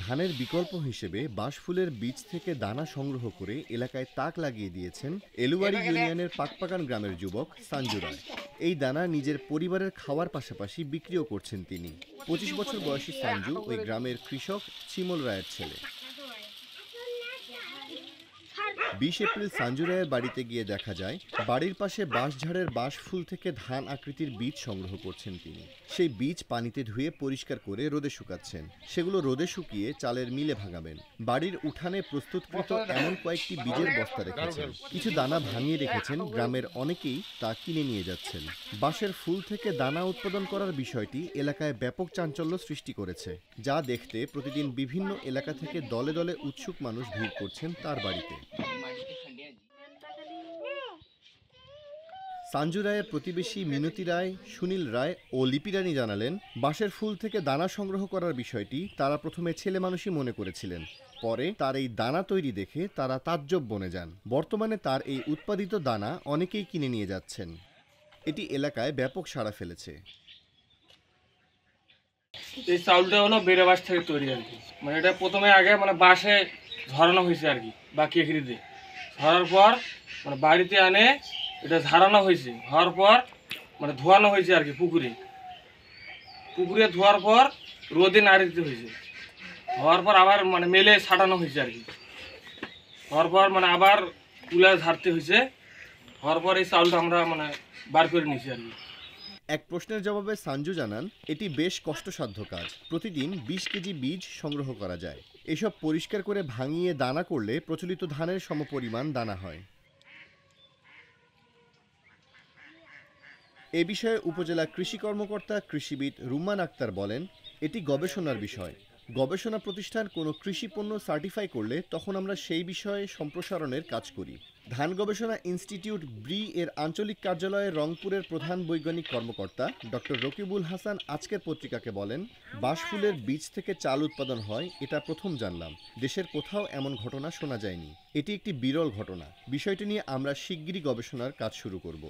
ধানের বিকল্প হিসেবে বাঁশফুলের বীজ থেকে দানা সংগ্রহ করে এলাকায় তাক লাগিয়ে দিয়েছেন এলুয়ারি ইউনিয়নের পাকপাকান গ্রামের যুবক সাঞ্জু রায়। এই দানা নিজের পরিবারের খাওয়ার পাশাপাশি বিক্রিও করছেন তিনি। ২৫ বছর বয়সী সাঞ্জু ওই গ্রামের কৃষক চিমল রায়ের ছেলে। ২০ এপ্রিল সাঞ্জু রায়ের বাড়িতে গিয়ে দেখা যায় বাড়ির পাশে বাঁশঝাড়ের বাঁশফুল থেকে ধান আকৃতির বীজ সংগ্রহ করছেন তিনি। সেই বীজ পানিতে ধুয়ে পরিষ্কার করে রোদে শুকাচ্ছেন। সেগুলো রোদে শুকিয়ে চালের মিলে ভাঙাবেন। বাড়ির উঠানে প্রস্তুতকৃত এমন কয়েকটি বীজের বস্তা রেখেছেন। কিছু দানা ভাঙিয়ে রেখেছেন, গ্রামের অনেকেই তা কিনে নিয়ে যাচ্ছেন। বাঁশের ফুল থেকে দানা উৎপাদন করার বিষয়টি এলাকায় ব্যাপক চাঞ্চল্য সৃষ্টি করেছে, যা দেখতে প্রতিদিন বিভিন্ন এলাকা থেকে দলে দলে উৎসুক মানুষ ভিড় করছেন তার বাড়িতে। সাঞ্জু রায়ের প্রতিবেশী মিনতি রায়, সুনীল রায় ও লিপি রানী জানালেন, বাঁশের ফুল থেকে দানা সংগ্রহ করার বিষয়টি তারা প্রথমে ছেলে মানুষই মনে করেছিলেন। পরে তার এই দানা তৈরি দেখে তারা তাজ্জব বনে যান। বর্তমানে তার এই উৎপাদিত দানা অনেকেই কিনে নিয়ে যাচ্ছেন। এটি এলাকায় ব্যাপক সাড়া ফেলেছে। এই চাউলটা হলো বেড়ে বাঁশ থেকে তৈরি আর কি। মানে এটা প্রথমে আগে বাঁশে ঝরানো হয়েছে আর কি, বা কেকড়িতে ঝরার পর বাড়িতে আনে এটা ঝাড়ানো হয়েছে। হওয়ার পর ধোয়ানো হয়েছে আর কি, পুকুরে ধোয়ার পর রোদে নাড়ে দিতে হয়েছে। হওয়ার পর আবার মেলে ছাটানো হয়েছে আর কি। হওয়ার পর আবার তুলে ঝাড়তে হয়েছে। হওয়ার পর এই চাউলটা আমরা বার করে নিয়েছি আর কি। এক প্রশ্নের জবাবে সাঞ্জু জানান, এটি বেশ কষ্টসাধ্য কাজ। প্রতিদিন ২০ কেজি বীজ সংগ্রহ করা যায়। এসব পরিষ্কার করে ভাঙিয়ে দানা করলে প্রচলিত ধানের সমপরিমাণ দানা হয়। এ বিষয়ে উপজেলা কৃষি কর্মকর্তা কৃষিবিদ রুম্মান আক্তার বলেন, এটি গবেষণার বিষয়। গবেষণা প্রতিষ্ঠান কোনো কৃষি পণ্য সার্টিফাই করলে তখন আমরা সেই বিষয়ে সম্প্রসারণের কাজ করি। ধান গবেষণা ইনস্টিটিউট ব্রি এর আঞ্চলিক কার্যালয়ের রংপুরের প্রধান বৈজ্ঞানিক কর্মকর্তা ডক্টর রকিবুল হাসান আজকের পত্রিকাকে বলেন, বাঁশফুলের বীজ থেকে চাল উৎপাদন হয় এটা প্রথম জানলাম। দেশের কোথাও এমন ঘটনা শোনা যায়নি। এটি একটি বিরল ঘটনা। বিষয়টি নিয়ে আমরা শিগগিরই গবেষণার কাজ শুরু করব।